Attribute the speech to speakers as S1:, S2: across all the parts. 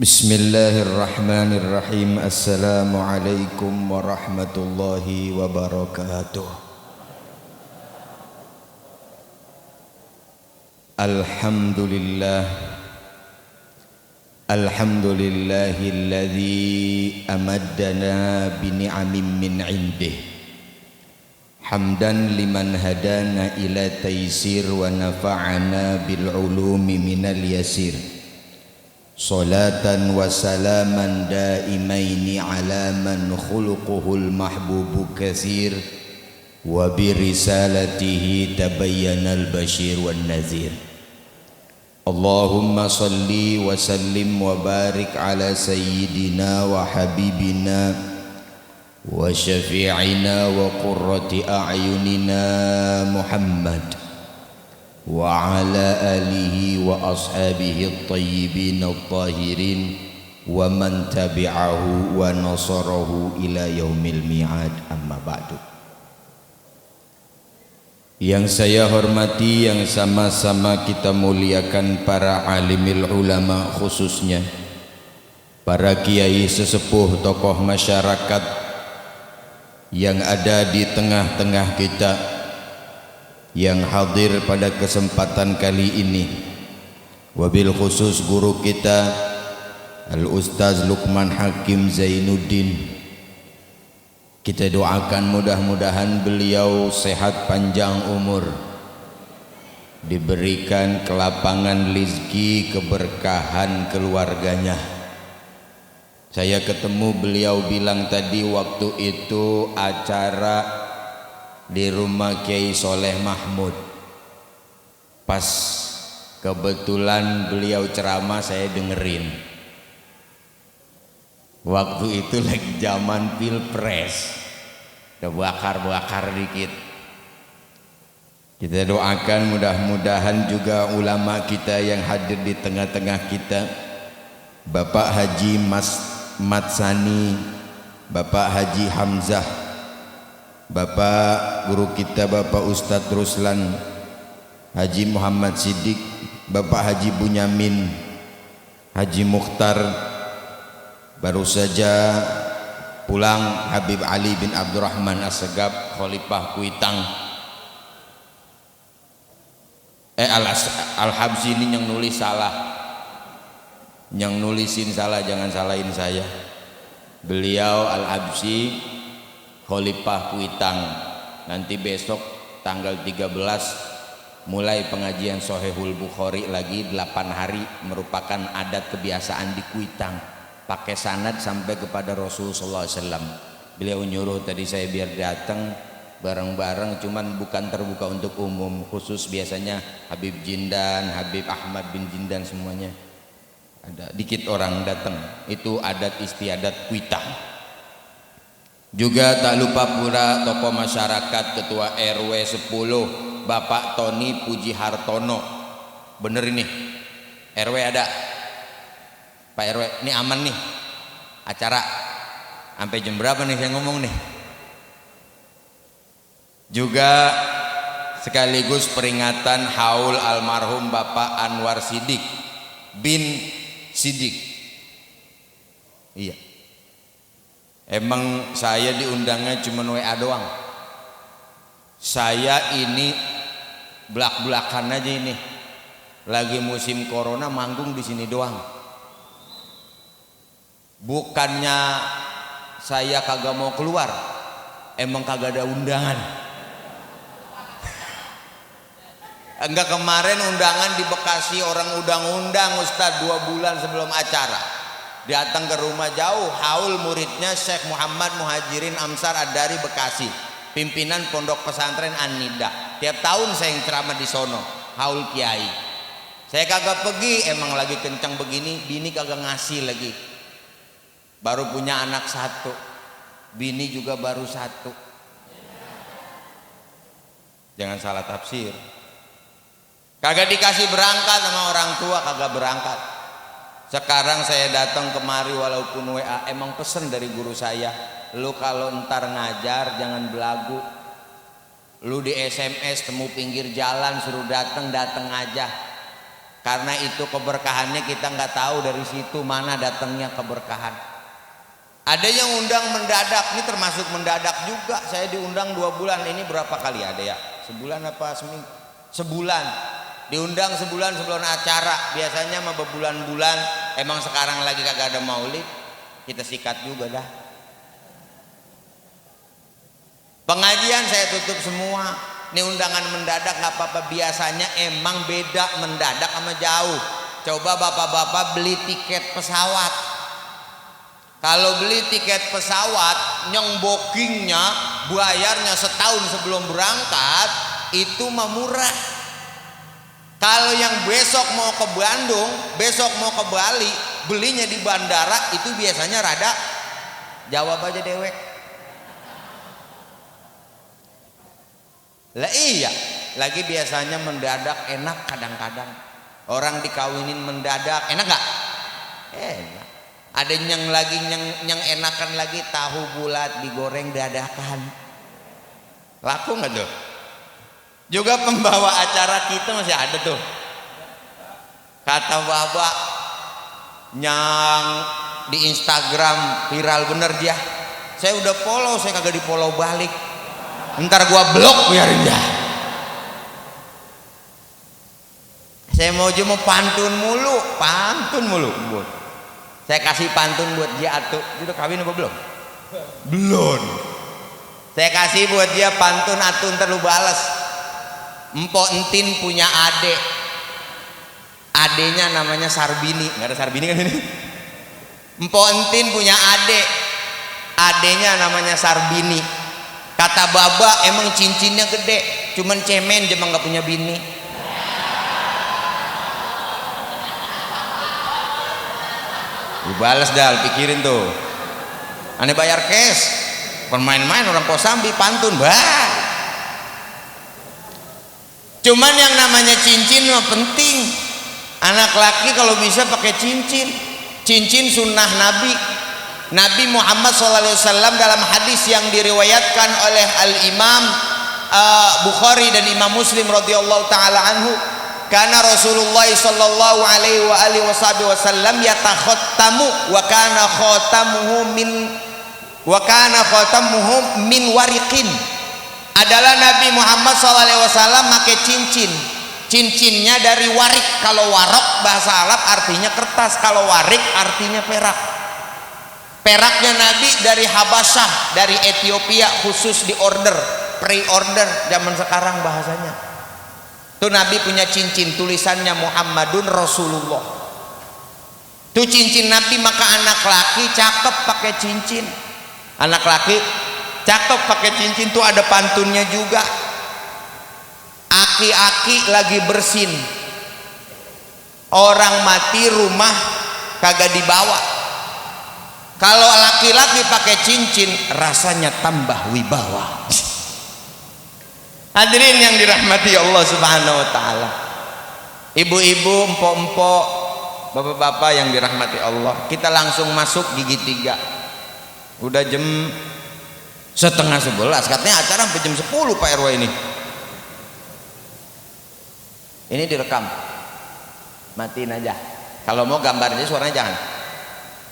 S1: Bismillahirrahmanirrahim. Assalamualaikum warahmatullahi wabarakatuh. Alhamdulillah. Alhamdulillahilladzi amaddana bini'amin min indih. Hamdan liman hadana ila taysir wa nafa'ana bil ulumi minal yasir. Salatan wa salaman daimaini ala man khuluquhul mahbubu kathir wa birisalatihi tabayyana al-bashir wan nazir. Allahumma salli wa sallim wa barik ala sayyidina wa habibina wa syafi'ina wa qurrati a'yunina Muhammad wa ala alihi wa ashabihi at-tayyibin at-tahirin wa man tabi'ahu wa nasarahu ila yaumil mi'ad, amma ba'du. Yang saya hormati, yang sama-sama kita muliakan para alimil ulama, khususnya para kiai sesepuh, tokoh masyarakat yang ada di tengah-tengah kita, yang hadir pada kesempatan kali ini, wabil khusus guru kita Al-Ustaz Luqman Hakim Zainuddin. Kita doakan mudah-mudahan beliau sehat panjang umur, diberikan kelapangan rezeki, keberkahan keluarganya. Saya ketemu beliau bilang tadi waktu itu acara di rumah Kiai Soleh Mahmud, pas kebetulan beliau ceramah saya dengerin. Waktu itu lagi zaman pilpres, udah bakar dikit. Kita doakan mudah-mudahan juga ulama kita yang hadir di tengah-tengah kita, Bapak Haji Matsani, Bapak Haji Hamzah, Bapak guru kita Bapak Ustadz Ruslan, Haji Muhammad Siddiq, Bapak Haji Bunyamin, Haji Mukhtar, baru saja pulang Habib Ali bin Abdurrahman As-Segaf, Khalifah Kuitang. Al-Habsyi ini yang nulis salah, yang nulisin salah, jangan salahin saya. Beliau Al-Habsyi Khalifah Kuitang. Nanti besok tanggal 13 mulai pengajian Sahihul Bukhari lagi 8 hari, merupakan adat kebiasaan di Kuitang, pakai sanad sampai kepada Rasulullah SAW. Beliau nyuruh tadi saya biar datang bareng-bareng, cuman bukan terbuka untuk umum, khusus biasanya Habib Jindan, Habib Ahmad bin Jindan, semuanya ada dikit orang datang. Itu adat istiadat Kuitang. Juga tak lupa pula tokoh masyarakat, Ketua RW 10 Bapak Tony Puji Hartono. Bener ini RW ada Pak RW, ini aman nih acara sampai jam berapa nih saya ngomong nih. Juga sekaligus peringatan haul almarhum Bapak Anwar Siddiq bin Siddiq. Iya, emang saya diundangnya cuma WA doang. Saya ini belak-belakan aja ini, lagi musim corona manggung di sini doang. Bukannya saya kagak mau keluar, emang kagak ada undangan. Enggak, kemarin undangan di Bekasi, orang undang Ustadz 2 bulan sebelum acara, datang ke rumah jauh, haul muridnya Syekh Muhammad Muhajirin Amsar Ad-Dari Bekasi, pimpinan pondok pesantren An-Nida. Tiap tahun saya yang ceramah di sono, haul kiai. Saya kagak pergi, emang lagi kencang begini, bini kagak ngasih lagi. Baru punya anak 1, bini juga baru 1. Jangan salah tafsir. Kagak dikasih berangkat sama orang tua, kagak berangkat. Sekarang saya datang kemari walaupun WA, emang pesen dari guru saya, lu kalau ntar ngajar jangan belagu. Lu di SMS temu pinggir jalan suruh datang aja. Karena itu keberkahannya kita nggak tahu dari situ mana datangnya keberkahan. Ada yang undang mendadak, ini termasuk mendadak juga. Saya diundang 2 bulan, ini berapa kali ada ya? Sebulan apa seminggu? Sebulan. Diundang sebulan sebelum acara. Biasanya mah berbulan-bulan. Emang sekarang lagi kagak ada maulid, kita sikat juga dah. Pengajian saya tutup semua. Ini undangan mendadak nggak apa-apa. Biasanya emang beda mendadak sama jauh. Coba bapak-bapak beli tiket pesawat. Kalau beli tiket pesawat, yang bookingnya, bayarnya setahun sebelum berangkat, itu mah murah. Kalau yang besok mau ke Bandung, besok mau ke Bali, belinya di bandara, itu biasanya rada, jawab aja dewek. Lah iya, lagi biasanya mendadak enak kadang-kadang. Orang dikawinin mendadak, enak gak? Enak. Ada yang lagi yang enakan lagi tahu bulat digoreng dadakan. Laku nggak tuh? Juga pembawa acara kita masih ada tuh. Kata bapak yang di Instagram viral bener dia. Saya udah follow, saya kagak di follow balik. Ntar gua blok biarin dah. Saya mau cuma pantun mulu. Saya kasih pantun buat dia atuh. Udah kawin apa belum? Belum. Saya kasih buat dia pantun atuh ntar lu bales. Empok entin punya ade. Adenya namanya Sarbini. Nggak ada Sarbini kan ini? Empok entin punya ade. Adenya namanya Sarbini. Kata baba emang cincinnya gede. Cuman cemen dia nggak punya bini. Balas dah, pikirin tuh. Aneh bayar cash, pemain-main orang Kosambi pantun, bah. Cuman yang namanya cincin mah penting. Anak laki kalau bisa pakai cincin. Cincin sunnah Nabi. Nabi Muhammad SAW dalam hadis yang diriwayatkan oleh Al Imam Bukhari dan Imam Muslim radhiyallahu taala anhu. Karena Rasulullah sallallahu alaihi wa alihi wasallam yatakhattamu wa kana khatamuhu min wariqin. Adalah Nabi Muhammad sallallahu alaihi wasallam pakai cincin. Cincinnya dari warik. Kalau warok bahasa Arab artinya kertas, kalau warik artinya perak. Peraknya Nabi dari Habasyah, dari Ethiopia, khusus di order, pre-order zaman sekarang bahasanya. Tuh Nabi punya cincin tulisannya Muhammadun Rasulullah. Tuh cincin Nabi, maka anak laki cakep pakai cincin. Anak laki cakep pakai cincin tuh ada pantunnya juga. Aki-aki lagi bersin. Orang mati rumah kagak dibawa. Kalau laki-laki pakai cincin rasanya tambah wibawa. Hadirin yang dirahmati Allah Subhanahu wa taala. Ibu-ibu, empok-empok, bapak-bapak yang dirahmati Allah. Kita langsung masuk gigi 3. Udah jam 10:30. Katanya acara sampai jam 10 Pak RW ini. Ini direkam. Matiin aja. Kalau mau gambar aja, suaranya jangan.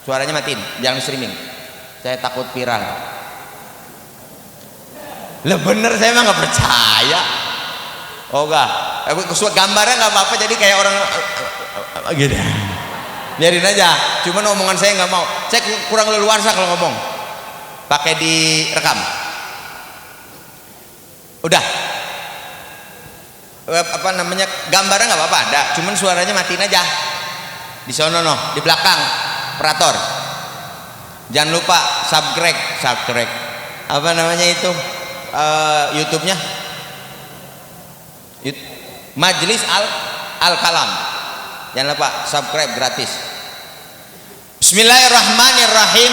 S1: Suaranya matiin, jangan streaming. Saya takut viral. Lah bener, saya emang nggak percaya. Oh enggak, gambarnya nggak apa-apa, jadi kayak orang gitu. Biarin aja. Cuman omongan saya nggak mau. Saya kurang leluasa kalau ngomong. Pakai direkam. Udah. Apa namanya? Gambarnya nggak apa-apa, ada. Cuman suaranya matiin aja. Di sono di belakang operator. Jangan lupa subscribe. Apa namanya itu? YouTube-nya Majelis Al-Kalam. Jangan lupa subscribe gratis. Bismillahirrahmanirrahim.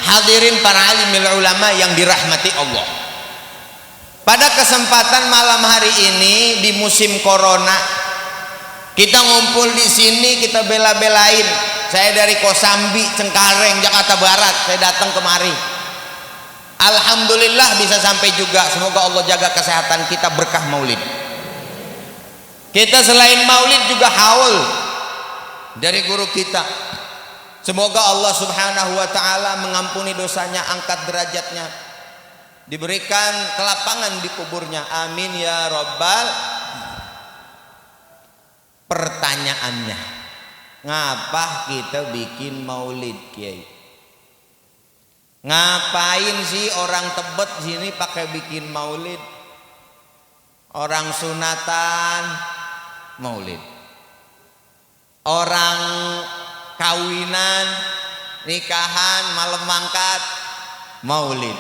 S1: Hadirin para alimul ulama yang dirahmati Allah. Pada kesempatan malam hari ini di musim corona, kita ngumpul di sini, kita bela-belain. Saya dari Kosambi, Cengkareng, Jakarta Barat, saya datang kemari. Alhamdulillah bisa sampai juga. Semoga Allah jaga kesehatan kita, berkah maulid. Kita selain maulid juga haul. dari guru kita. Semoga Allah Subhanahu wa taala mengampuni dosanya, angkat derajatnya, diberikan kelapangan di kuburnya. Amin ya rabbal. Pertanyaannya, ngapa kita bikin maulid, Kiai? Ngapain sih orang Tebet sini pakai bikin maulid? Orang sunatan maulid, orang kawinan, nikahan, malam mangkat maulid,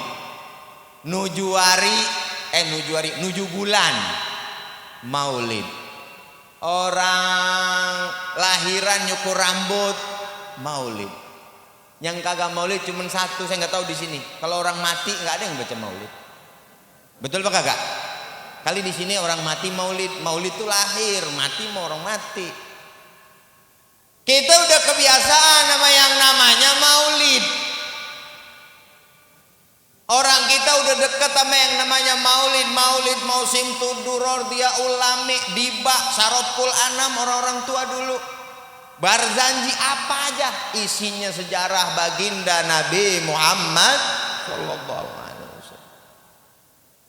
S1: nuju bulan maulid, orang lahiran nyukur rambut maulid. Yang kagak maulid cuma satu, saya nggak tahu di sini. Kalau orang mati nggak ada yang baca maulid. Betul apa kagak? Kali di sini orang mati maulid. Maulid itu lahir, mati mau orang mati. Kita udah kebiasaan sama yang namanya maulid. Orang kita udah deket sama yang namanya maulid. Maulid mausim tuduror dia ulami diba saroful anam, orang-orang tua dulu. Barzanji apa aja isinya sejarah baginda Nabi Muhammad sallallahu alaihi wasallam.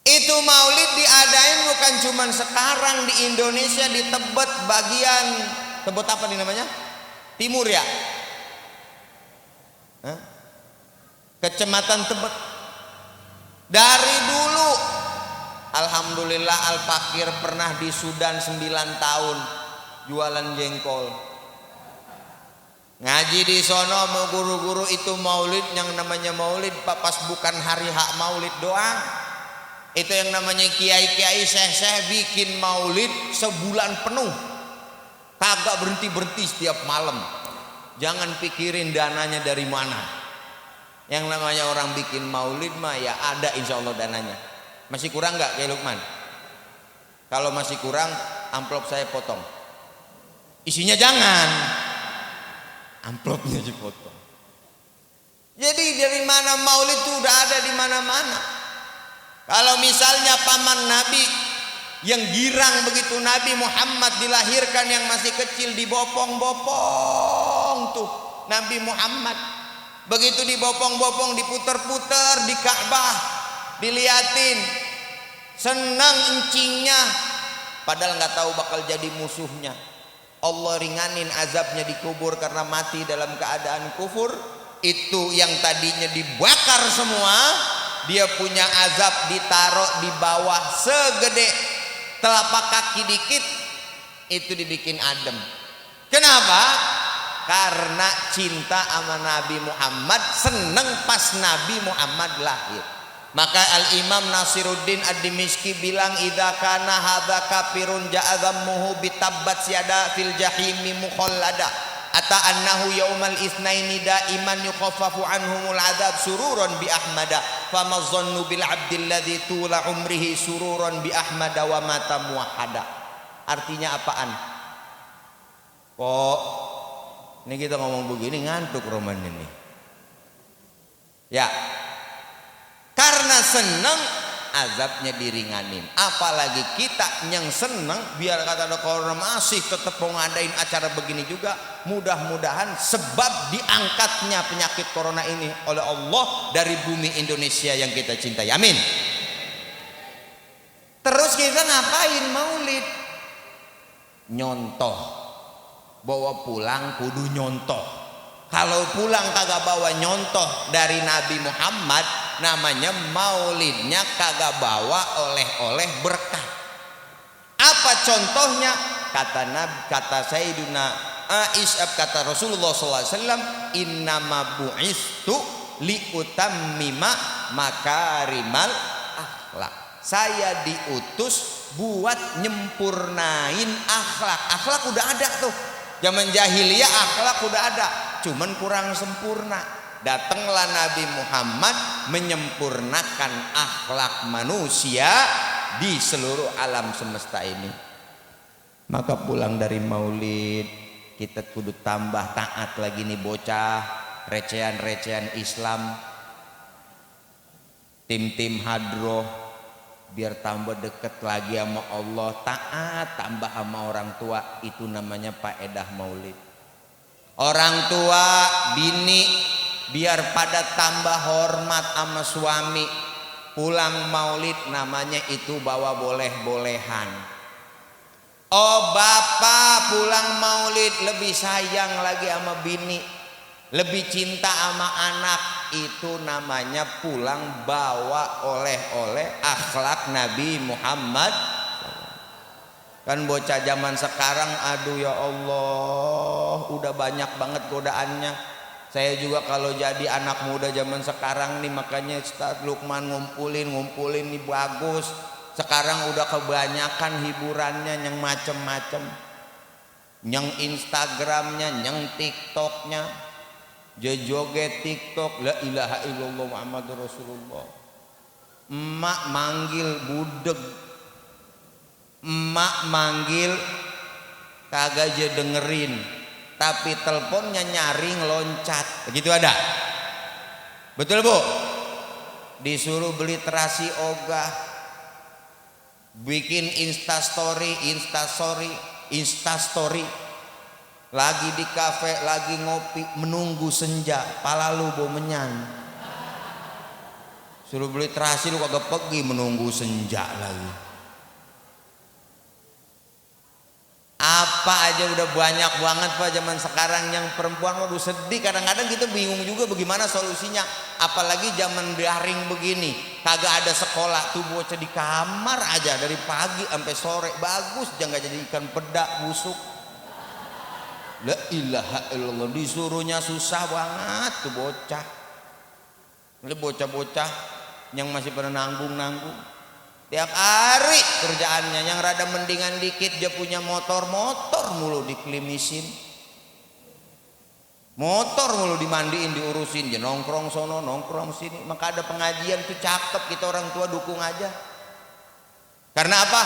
S1: Itu maulid diadain bukan cuma sekarang di Indonesia, di Tebet bagian Tebet apa nih namanya? Timur ya? Hah? Kecamatan Tebet. Dari dulu alhamdulillah Al-Fakir pernah di Sudan 9 tahun jualan jengkol. Ngaji di sono mau guru-guru itu maulid, yang namanya maulid pas bukan hari hak maulid doang. Itu yang namanya kiai-kiai syekh-syekh bikin maulid sebulan penuh. Kagak berhenti-berhenti setiap malam. Jangan pikirin dananya dari mana. Yang namanya orang bikin maulid mah ya ada insya Allah dananya. Masih kurang nggak kayak Lukman? Kalau masih kurang, amplop saya potong. Isinya jangan, amplopnya dipotong. Jadi dari mana maulid itu udah ada di mana-mana. Kalau misalnya paman Nabi yang girang begitu Nabi Muhammad dilahirkan yang masih kecil, dibopong-bopong tuh Nabi Muhammad. Begitu dibopong-bopong, diputer-puter di Ka'bah, diliatin, senang encingnya, padahal nggak tahu bakal jadi musuhnya. Allah ringanin azabnya di kubur karena mati dalam keadaan kufur. Itu yang tadinya dibakar semua, dia punya azab ditaruh di bawah segede telapak kaki dikit, itu dibikin adem. Kenapa? Karena cinta sama Nabi Muhammad, seneng pas Nabi Muhammad lahir. Maka Al-Imam Nasiruddin Ad-Dimishqi bilang, idza kana hadza kafirun ja'adhammuhu bitabbat syada fil jahimi mukhallada ata annahu yaumal itsnaini daiman yukhaffafu anhumul adzab sururan bi ahmada fama dhannu bil abdil ladzi tula umrihi sururan bi ahmada wa mata muwahhada. Artinya apaan? Kok ini kita ngomong begini ngantuk Roman ini. Ya, karena senang azabnya diringanin. Apalagi kita yang senang, biar kata dokter masih tetap mau ngadain acara begini juga. Mudah-mudahan sebab diangkatnya penyakit corona ini oleh Allah dari bumi Indonesia yang kita cintai. Amin. Terus kita ngapain maulid? Nyontoh. Bawa pulang kudu nyontoh. Kalau pulang kagak bawa nyontoh dari Nabi Muhammad, namanya maulidnya kagak bawa oleh-oleh berkah. Apa contohnya? Kata Sayyiduna Aisyah, kata Rasulullah SAW, innama bu'istu liutammima makarimal akhlak. Saya diutus buat nyempurnain akhlak. Akhlak udah ada tuh. Zaman jahiliyah akhlak udah ada, cuman kurang sempurna. Datanglah Nabi Muhammad menyempurnakan akhlak manusia di seluruh alam semesta ini. Maka pulang dari maulid, kita kudu tambah taat lagi nih bocah, recehan-recehan Islam, tim-tim hadroh, biar tambah deket lagi sama Allah, taat tambah sama orang tua. Itu namanya faedah maulid. Orang tua bini biar pada tambah hormat sama suami, pulang maulid namanya itu bawa boleh-bolehan. Oh bapak pulang maulid lebih sayang lagi sama bini, lebih cinta sama anak, itu namanya pulang bawa oleh-oleh akhlak Nabi Muhammad. Kan bocah zaman sekarang, aduh ya Allah, udah banyak banget godaannya. Saya juga kalau jadi anak muda zaman sekarang nih, makanya Ustaz Lukman ngumpulin nih bagus. Sekarang udah kebanyakan hiburannya yang macem-macem, yang Instagramnya, yang TikToknya, joget TikTok, la ilaha illallah Muhammadur Rasulullah. Emak manggil budeg, emak manggil kagak aja dengerin, tapi teleponnya nyaring loncat, begitu ada. Betul bu? Disuruh beli terasi ogah, bikin instastory, lagi di kafe, lagi ngopi, menunggu senja, pala lu bau menyan. Suruh beli terasi lu kagak pergi, menunggu senja lagi. Apa aja udah banyak banget pak zaman sekarang yang perempuan. Waduh sedih, kadang-kadang kita bingung juga bagaimana solusinya. Apalagi zaman daring begini, kagak ada sekolah tuh, bocah di kamar aja dari pagi sampai sore, bagus jangan jadi ikan peda busuk. La ilaha illallah, disuruhnya susah banget tuh bocah. Ini bocah-bocah yang masih pada nanggung. Tiap hari kerjaannya, yang rada mendingan dikit dia punya motor mulu diklimisin, motor mulu dimandiin, diurusin, dia nongkrong sono nongkrong sini. Maka ada pengajian tuh cakep, kita orang tua dukung aja. Karena apa?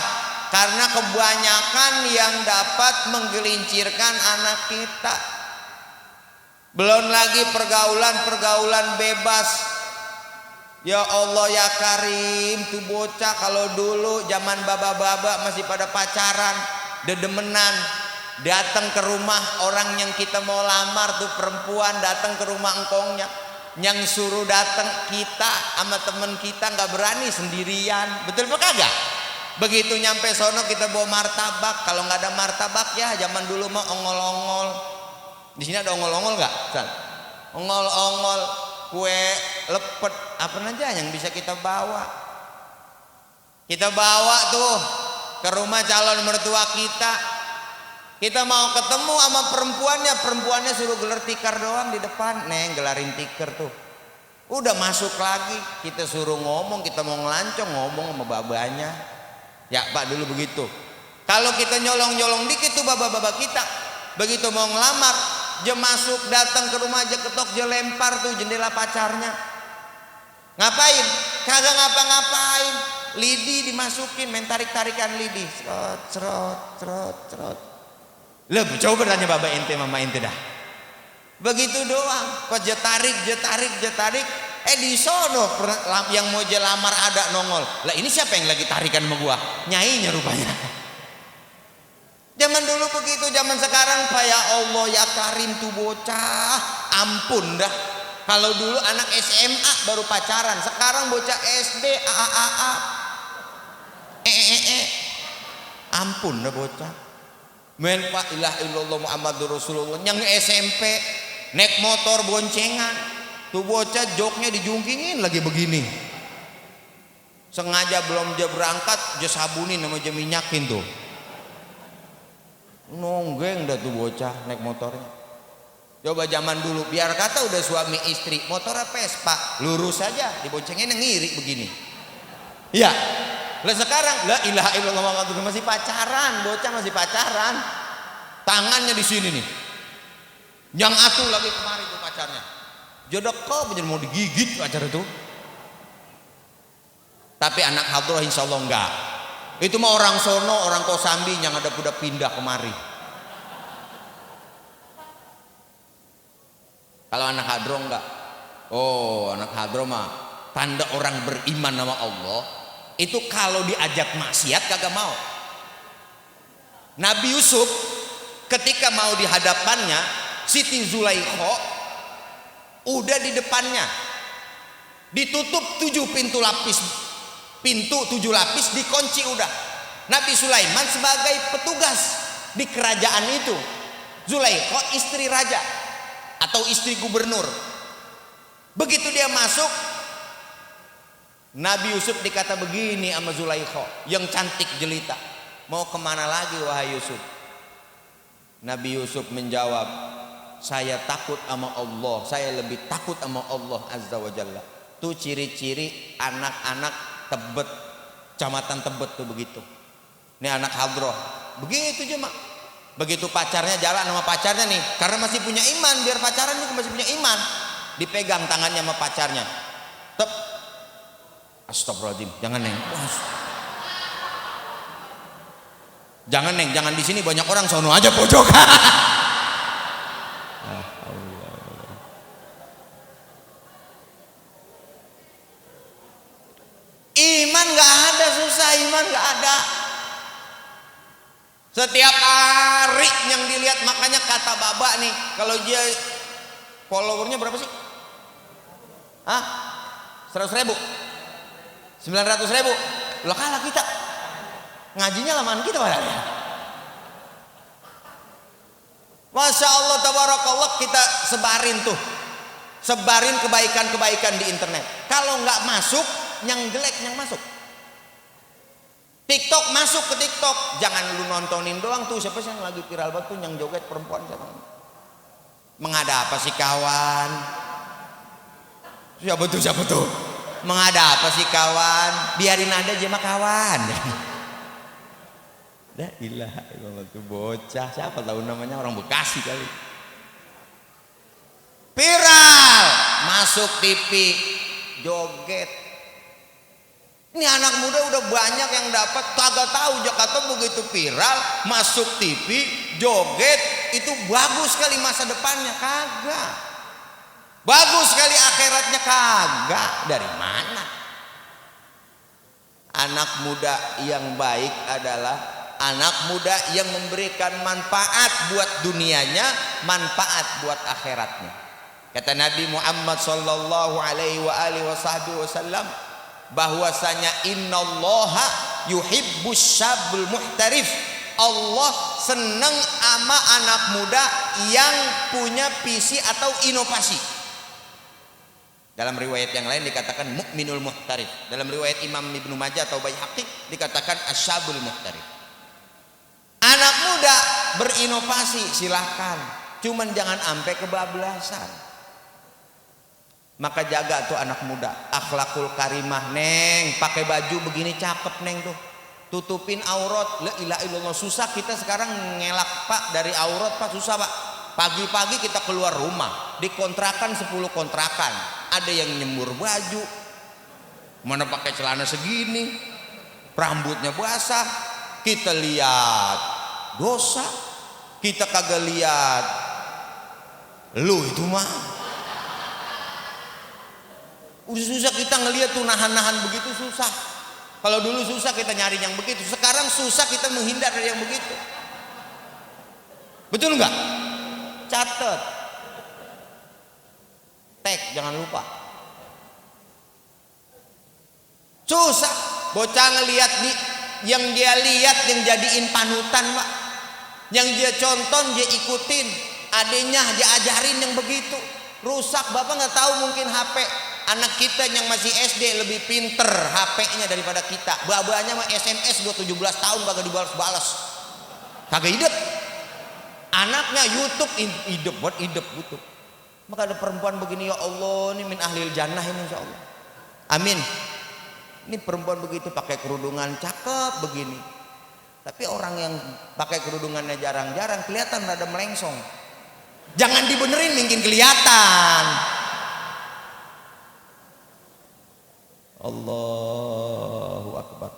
S1: Karena kebanyakan yang dapat menggelincirkan anak kita. Belum lagi pergaulan bebas. Ya Allah ya Karim, tuh bocah kalau dulu zaman baba-baba masih pada pacaran, dedemenan, datang ke rumah orang yang kita mau lamar tuh perempuan, datang ke rumah engkongnya, yang suruh datang kita sama temen kita, nggak berani sendirian. Betul apa kagak? Begitu nyampe sono kita bawa martabak, kalau nggak ada martabak ya zaman dulu mah ongol-ongol. Di sini ada ongol-ongol nggak? Ongol-ongol, kue lepet, apa aja yang bisa kita bawa. Kita bawa tuh ke rumah calon mertua kita. Kita mau ketemu sama perempuannya suruh gelar tikar doang di depan. Neng gelarin tikar tuh. Udah masuk lagi, kita suruh ngomong, kita mau ngelancong ngomong sama babanya. Ya pak dulu begitu. Kalau kita nyolong-nyolong dikit tuh baba-baba kita, begitu mau ngelamar, dia masuk datang ke rumah aja ketok, dia lempar tuh jendela pacarnya. Ngapain? Kagak ngapa-ngapain. Lidi dimasukin, main tarik-tarikan lidi. Cerot. Lah coba tanya baba ente mama ente dah. Begitu doang. Pas dia tarik. Di sono yang mau dia lamar ada nongol. Lah ini siapa yang lagi tarikan sama gua? Nyainya rupanya. Zaman dulu begitu, zaman sekarang Pak ya Allah ya Karim tuh bocah. Ampun dah. Kalau dulu anak SMA baru pacaran, sekarang bocah SD AAA. Ampun dah bocah. Men Pak ilah illallah Muhammadur Rasulullah, yang SMP naik motor boncengan. Tuh bocah joknya dijungkingin lagi begini. Sengaja belum dia berangkat, dia sabunin sama dia minyakin tuh. Nonggeng dah tuh bocah naik motornya. Coba zaman dulu, biar kata udah suami istri, motornya Vespa, lurus aja, diboncengin ngiri begini. Iya. Lah sekarang la ilaha illallah masih pacaran, bocah masih pacaran. Tangannya di sini nih. Yang atuh lagi kemari tuh pacarnya. Jodoh kok bener mau digigit pacar itu. Tapi anak hadrah insyaallah enggak. Itu mah orang sono, orang Kosambi yang ada udah pindah kemari. Kalau anak hadroh enggak. Oh, anak hadroh mah tanda orang beriman nama Allah. Itu kalau diajak maksiat kagak mau. Nabi Yusuf ketika mau di hadapannya Siti Zulaikha udah di depannya ditutup 7 pintu lapis, pintu 7 lapis dikunci udah. Nabi Sulaiman sebagai petugas di kerajaan itu. Zulaikha istri raja atau istri gubernur. Begitu dia masuk, Nabi Yusuf dikata begini sama Zulaikha yang cantik jelita, mau kemana lagi wahai Yusuf? Nabi Yusuf menjawab, saya takut sama Allah, saya lebih takut sama Allah Azza wa Jalla. Tuh ciri-ciri anak-anak Tebet, Kecamatan Tebet tuh begitu. Ini anak hadroh, begitu aja mak. Begitu pacarnya jalan sama pacarnya nih, karena masih punya iman, biar pacaran juga masih punya iman, dipegang tangannya sama pacarnya. Tep, astagfirullahaladzim, jangan neng, jangan neng, jangan di sini banyak orang, sono aja pojok. Iman nggak ada, susah iman nggak ada. Setiap hari yang dilihat, makanya kata Baba nih, kalau dia followernya berapa sih? 100.000, 900.000, lah kalah kita. Ngajinya lamaan kita padahal ya. Masya Allah tabarakallah, kita sebarin tuh, sebarin kebaikan-kebaikan di internet. Kalau nggak masuk, yang jelek yang masuk. TikTok masuk ke TikTok, jangan lu nontonin doang tuh. Siapa sih yang lagi viral banget tuh yang joget perempuan siapa? Mengada apa sih kawan? Siapa tuh? Mengada apa sih kawan? Biarin ada aja mah kawan. La ilaha illallah, tuh bocah siapa tahu namanya, orang Bekasi kali. Viral masuk TV joget. Ini anak muda udah banyak yang dapat, kagak tahu Jakarta begitu viral masuk TV joget itu bagus sekali masa depannya, kagak. Bagus sekali akhiratnya, kagak. Dari mana? Anak muda yang baik adalah anak muda yang memberikan manfaat buat dunianya, manfaat buat akhiratnya. Kata Nabi Muhammad sallallahu alaihi wasallam bahwasanya innallaha yuhibbus syabul muhtarif. Allah senang sama anak muda yang punya visi atau inovasi. Dalam riwayat yang lain dikatakan mukminul muhtarif. Dalam riwayat Imam Ibnu Majah atau Baihaqi dikatakan asyabul muhtarif. Anak muda berinovasi silahkan, cuman jangan sampai kebablasan. Maka jaga tuh anak muda, akhlakul karimah neng, pakai baju begini cakep neng tuh, tutupin aurat. La ilaha illallah, susah kita sekarang ngelak pak dari aurat pak, susah pak. Pagi-pagi kita keluar rumah, dikontrakan 10 kontrakan, ada yang nyemur baju, mana pakai celana segini, rambutnya basah, kita lihat dosa, kita kagak lihat lu itu mah. Udah susah kita ngelihat tuh, nahan-nahan begitu susah. Kalau dulu susah kita nyari yang begitu, sekarang susah kita menghindar dari yang begitu. Betul nggak? Catat, tag, jangan lupa. Susah bocah ngelihat yang dia lihat, yang jadiin panutan pak, yang dia contoh dia ikutin, adenya dia ajarin yang begitu. Rusak, bapak nggak tahu mungkin HP anak kita yang masih SD lebih pinter HP-nya daripada kita. Babanya mah SMS 17 tahun kagak dibalas-balas, kagak hidup. Anaknya YouTube hidup, buat hidup YouTube. Maka ada perempuan begini, ya Allah, ini min ahlil jannah ini insya Allah. Amin. Ini perempuan begitu pakai kerudungan cakep begini. Tapi orang yang pakai kerudungannya jarang-jarang kelihatan rada melengsong. Jangan dibenerin mungkin kelihatan. Allahu Akbar.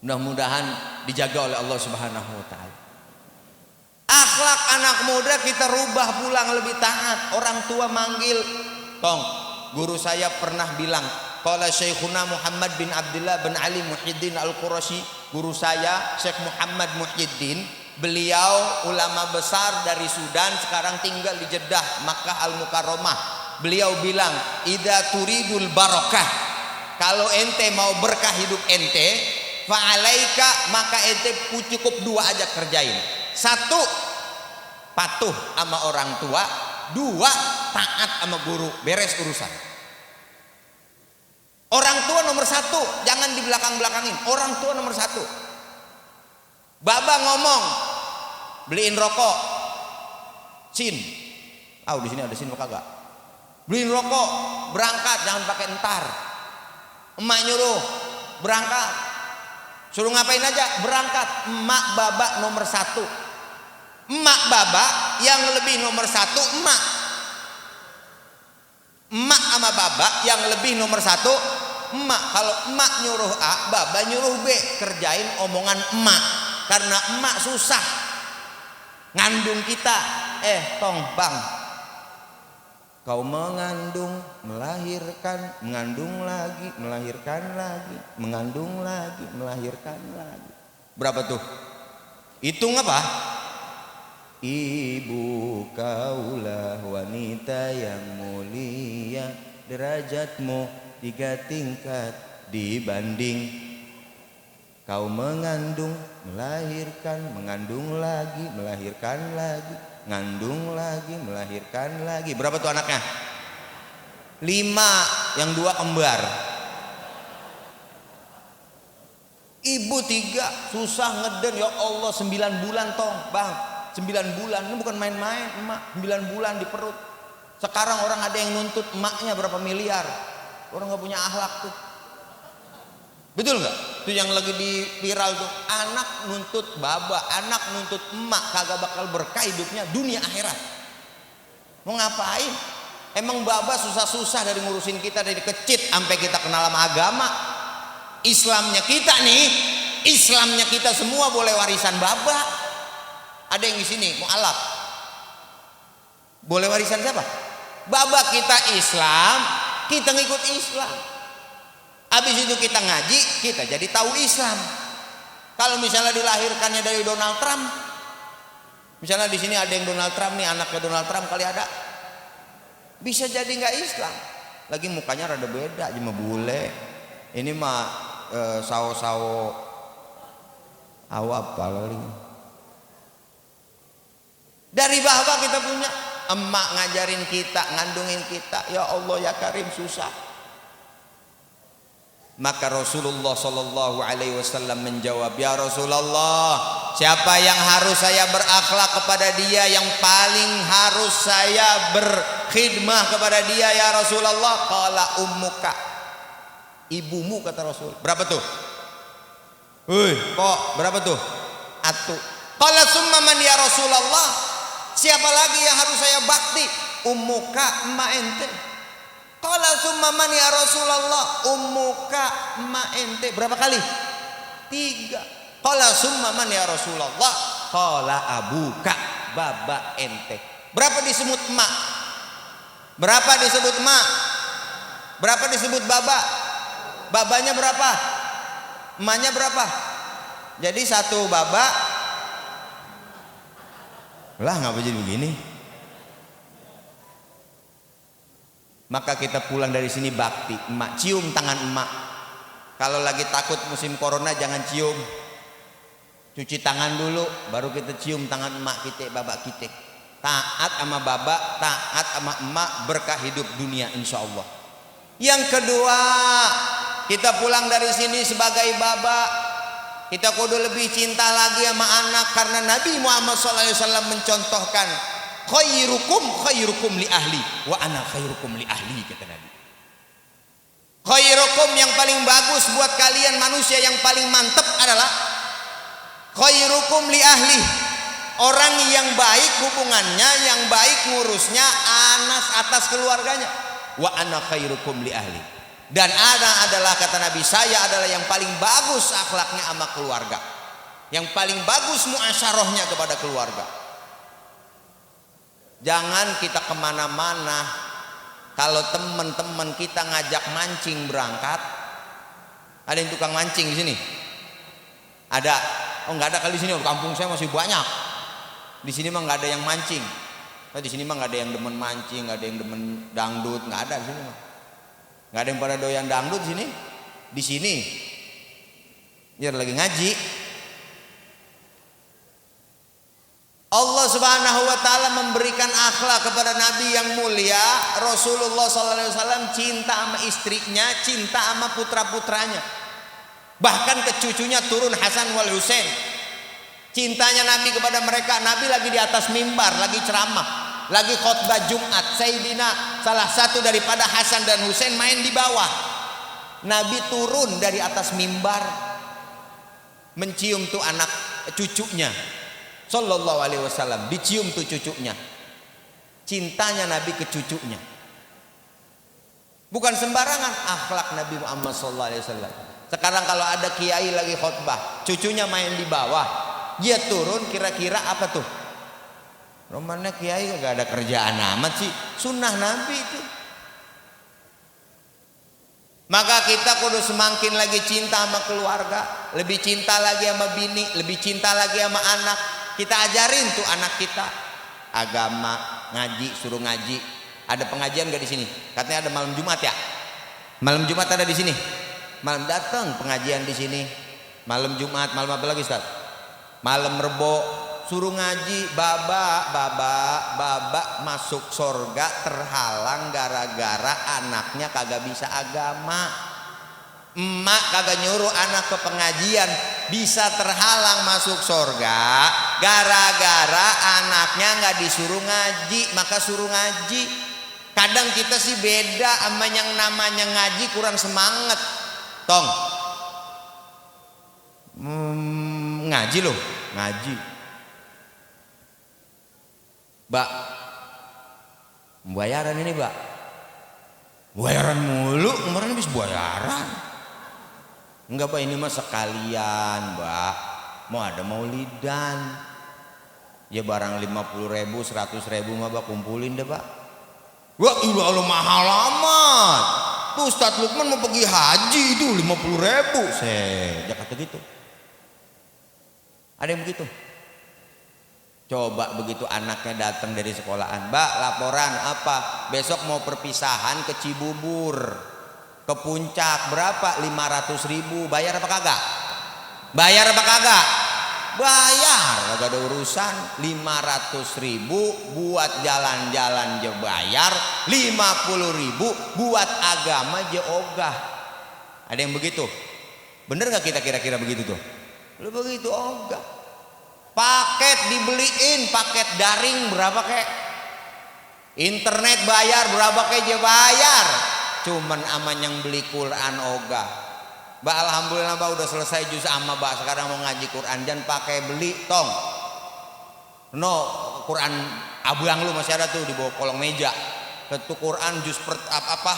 S1: Mudah-mudahan dijaga oleh Allah Subhanahu wa taala. Akhlak anak muda kita rubah, pulang lebih taat. Orang tua manggil, tong, guru saya pernah bilang, qala Syekhuna Muhammad bin Abdullah bin Ali Muhyiddin Al-Qurashi, guru saya Syekh Muhammad Muhyiddin Beliau ulama besar dari Sudan, sekarang tinggal di Jeddah, Makkah Al-Mukarramah. Beliau bilang, idza turidul barakah, kalau ente mau berkah hidup ente, fa'alaika, maka ente cukup dua aja kerjain. Satu, patuh sama orang tua. Dua, taat sama guru. Beres urusan. Orang tua nomor satu, jangan di belakang-belakangin. Orang tua nomor satu. Baba ngomong, beliin rokok, sin. Di sini ada sin apa kagak? Beliin rokok, berangkat, jangan pakai entar. Emak nyuruh, berangkat. Suruh ngapain aja, berangkat. Emak baba nomor satu. Emak baba yang lebih nomor satu emak. Emak sama baba yang lebih nomor satu emak. Kalau emak nyuruh A, baba nyuruh B, kerjain omongan emak. Karena emak susah ngandung kita. Tong bang, kau mengandung, melahirkan, mengandung lagi, melahirkan lagi, mengandung lagi, melahirkan lagi. Berapa tuh? Hitung apa? Ibu kaulah wanita yang mulia, derajatmu 3 tingkat dibanding. Kau mengandung, melahirkan, mengandung lagi, melahirkan lagi, ngandung lagi, melahirkan lagi. Berapa tuh anaknya? 5, yang 2 kembar. Ibu 3 susah ngeden, ya Allah, 9 bulan tong bang, 9 bulan, ini bukan main-main emak, 9 bulan di perut. Sekarang orang ada yang nuntut emaknya berapa miliar. Orang gak punya akhlak tuh. Betul nggak? Itu yang lagi di viral tuh, anak nuntut baba, anak nuntut emak, kagak bakal berkah hidupnya dunia akhirat. Mau ngapain? Emang baba susah-susah dari ngurusin kita dari kecil sampai kita kenal sama agama. Islamnya kita nih, Islamnya kita semua boleh warisan baba. Ada yang di sini mau alap, boleh warisan siapa? Baba kita Islam, kita ngikut Islam. Habis itu kita ngaji, kita jadi tahu Islam. Kalau misalnya dilahirkannya dari Donald Trump, misalnya di sini ada yang Donald Trump nih, anaknya Donald Trump kali ada, bisa jadi nggak Islam. Lagi mukanya rada beda, cuma bule. Ini mah sawo-sawo awap paling. Dari bawah kita punya emak ngajarin kita, ngandungin kita. Ya Allah ya Karim, susah. Maka Rasulullah Shallallahu Alaihi Wasallam menjawab, ya Rasulullah, siapa yang harus saya berakhlak kepada dia, yang paling harus saya berkhidmah kepada dia ya Rasulullah? Qala ummuka, ibumu, kata Rasul. Berapa tuh? Kok berapa tuh? Atu. Qala summa man ya Rasulullah, siapa lagi yang harus saya bakti? Ummuka, emak ente. Qala summa man ya Rasulullah, ummuka, emak ente. Berapa kali? 3. Qala summa man ya Rasulullah, qala abuka, baba ente. Berapa disebut emak? Berapa disebut emak? Berapa disebut baba? Babanya berapa? Emaknya berapa? Jadi 1 baba. Lah ngapa jadi begini? Maka kita pulang dari sini bakti emak, cium tangan emak. Kalau lagi takut musim corona jangan cium, cuci tangan dulu baru kita cium tangan emak kita, babak kita. Taat sama babak, taat sama emak, berkah hidup dunia insya Allah. Yang kedua, kita pulang dari sini sebagai babak, kita kudu lebih cinta lagi sama anak, karena Nabi Muhammad SAW mencontohkan, khairukum li ahli wa ana khairukum li ahli, kata Nabi. Khairukum, yang paling bagus buat kalian manusia, yang paling mantep adalah khairukum li ahli, orang yang baik hubungannya, yang baik ngurusnya atas keluarganya. Wa ana khairukum li ahli, dan ana adalah, kata Nabi, saya adalah yang paling bagus akhlaknya sama keluarga, yang paling bagus muasyarahnya kepada keluarga. Jangan kita kemana-mana, kalau teman-teman kita ngajak mancing berangkat, ada yang tukang mancing di sini? Ada. Oh nggak ada kali di sini, kampung saya masih banyak. Di sini mah nggak ada yang mancing. Di sini mah nggak ada yang demen mancing, nggak ada yang demen dangdut, nggak ada di sini mah. Nggak ada yang pada doyan dangdut di sini. Di sini, biar lagi ngaji. Allah Subhanahu wa taala memberikan akhlak kepada Nabi yang mulia. Rasulullah SAW cinta sama istrinya, cinta sama putra-putranya. Bahkan ke cucunya turun Hasan wal Husain. Cintanya Nabi kepada mereka. Nabi lagi di atas mimbar, lagi ceramah, lagi khutbah Jumat. Sayyidina salah satu daripada Hasan dan Husain main di bawah. Nabi turun dari atas mimbar, mencium tuh anak cucunya. Sallallahu alaihi wasallam, dicium tuh cucunya. Cintanya Nabi ke cucunya. Bukan sembarangan akhlak Nabi Muhammad sallallahu alaihi wasallam. Sekarang kalau ada kiai lagi khutbah, cucunya main di bawah, dia turun, kira-kira apa tuh? Romannya kiai gak ada kerjaan amat sih. Sunnah Nabi itu. Maka kita kudu semakin lagi cinta sama keluarga, lebih cinta lagi sama bini, lebih cinta lagi sama anak. Kita ajarin tuh anak kita agama, ngaji, suruh ngaji. Ada pengajian gak di sini? Katanya ada malam Jumat ya. Malam Jumat ada di sini. Malam datang pengajian di sini. Malam Jumat, malam apa lagi Ustaz? Malam Rebo, suruh ngaji. Baba masuk surga terhalang gara-gara anaknya kagak bisa agama. Emak kagak nyuruh anak ke pengajian, bisa terhalang masuk surga gara-gara anaknya nggak disuruh ngaji. Maka suruh ngaji. Kadang kita sih beda sama yang namanya ngaji, kurang semangat. Tong ngaji loh, ngaji Mbak, bayaran ini Mbak, bayaran mulu, kemarin habis bayaran. Enggak Pak, ini mah sekalian Mbak, mau ada maulidan ya, barang 50.000 100.000 mah Mbak kumpulin deh Pak. Wah udah Allah mahal amat tuh, Ustadz Lukman mau pergi haji itu 50.000 sejak kata gitu. Ada yang begitu. Coba begitu anaknya datang dari sekolahan, Mbak laporan apa? Besok mau perpisahan ke Cibubur, ke puncak, berapa? 500.000. Bayar apa kagak? Bayar apa kagak? Bayar, kagak ada urusan. 500.000 buat jalan-jalan je bayar, 50.000 buat agama je ogah. Ada yang begitu? Bener gak kita kira-kira begitu tuh? Lu begitu ogah. Paket dibeliin, paket daring berapa kek? Internet bayar berapa kek je bayar? Cuman aman yang beli Quran ogah. Mbak alhamdulillah Mbak udah selesai juz amma Mbak, sekarang mau ngaji Quran, jangan pakai beli tong. No, Quran abang lu masih ada tuh di bawah kolong meja. Itu Quran juz apa?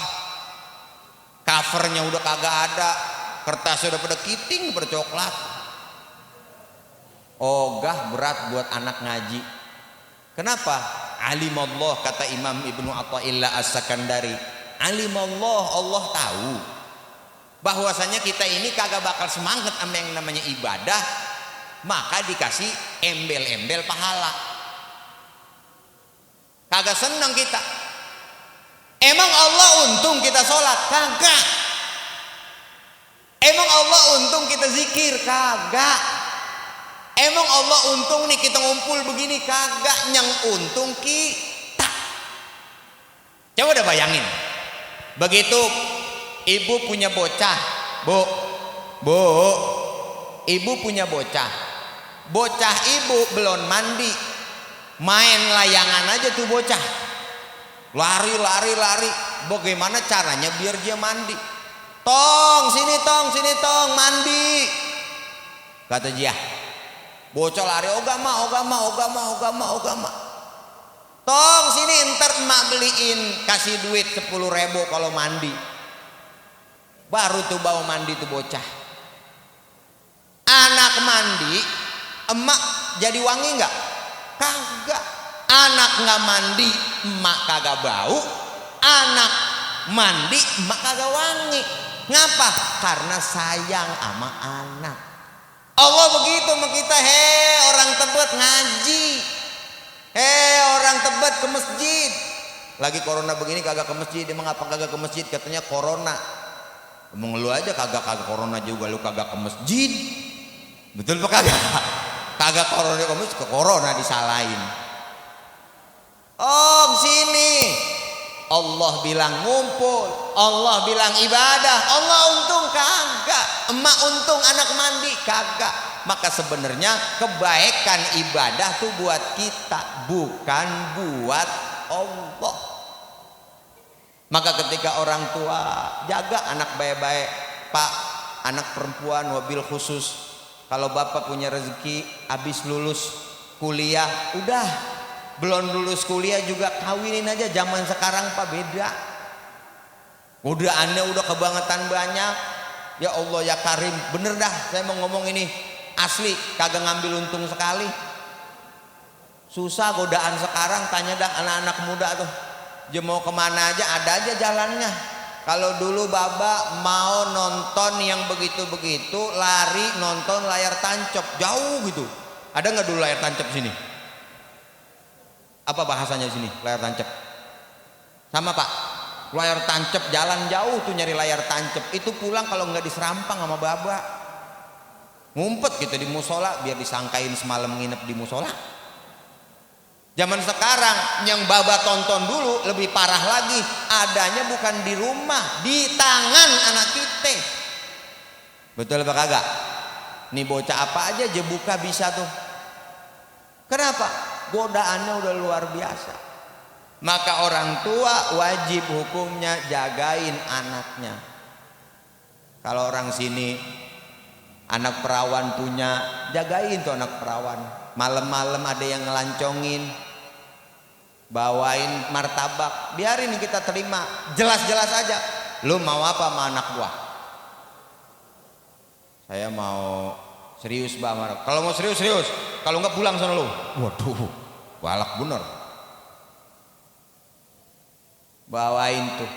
S1: Covernya udah kagak ada, kertasnya udah pada kiting, pada coklat. Ogah berat buat anak ngaji. Kenapa? Alimallah, kata Imam Ibnu Athaillah As-Sakandari. Alimallah, Allah tahu bahwasanya kita ini kagak bakal semangat sama yang namanya ibadah, maka dikasih embel-embel pahala. Kagak senang kita. Emang Allah untung kita sholat? Kagak. Emang Allah untung kita zikir? Kagak. Emang Allah untung nih kita ngumpul begini? Kagak. Yang untung kita. Coba udah bayangin, begitu ibu punya bocah, bu, ibu punya bocah ibu belum mandi, main layangan aja tuh bocah, lari, bagaimana caranya biar dia mandi? Sini tong mandi, kata dia. Bocah lari, ogama. Tong sini, ntar emak beliin, kasih duit 10.000 kalau mandi. Baru tuh bawa mandi tuh bocah. Anak mandi, emak jadi wangi nggak? Kagak. Anak nggak mandi, emak kagak bau. Anak mandi, emak kagak wangi. Ngapa? Karena sayang sama anak. Allah begitu sama kita, orang Tebet ngaji, orang Tebet ke masjid. Lagi corona begini kagak ke masjid, emang apa kagak ke masjid? Katanya corona. Emang lu aja kagak corona juga lu kagak ke masjid. Betul apa kagak? Kagak corona ke masjid, ke corona disalahin. Oh sini Allah bilang ngumpul, Allah bilang ibadah, Allah untung kagak, emak untung anak mandi kagak. Maka sebenarnya kebaikan ibadah tuh buat kita, bukan buat Allah. Maka ketika orang tua jaga anak baik-baik, Pak, anak perempuan wabil khusus, kalau bapak punya rezeki habis lulus kuliah, udah belum lulus kuliah juga kawinin aja. Zaman sekarang Pak beda, godaannya udah kebangetan banyak. Ya Allah ya Karim, bener dah saya mau ngomong ini asli, kagak ngambil untung sekali. Susah godaan sekarang, tanya dah anak-anak muda tuh, dia mau kemana aja ada aja jalannya. Kalau dulu baba mau nonton yang begitu-begitu lari nonton layar tancap jauh gitu. Ada nggak dulu layar tancap sini? Apa bahasanya sini layar tancap? Sama Pak, layar tancap jalan jauh tuh nyari layar tancap. Itu pulang kalau nggak diserampang sama baba, ngumpet gitu di musola biar disangkain semalam nginep di musola. Zaman sekarang yang baba tonton dulu lebih parah lagi, adanya bukan di rumah, di tangan anak kita. Betul apa kagak? Nih bocah apa aja buka bisa tuh. Kenapa? Godaannya udah luar biasa. Maka orang tua wajib hukumnya jagain anaknya. Kalau orang sini anak perawan punya, jagain tuh anak perawan. Malam-malam ada yang ngelancongin, bawain martabak, biarin kita terima, jelas-jelas aja. Lu mau apa sama anak gua? Saya mau serius Mbak. Kalau mau serius, kalau nggak pulang sana lu. Waduh, galak bener. Bawain tuh,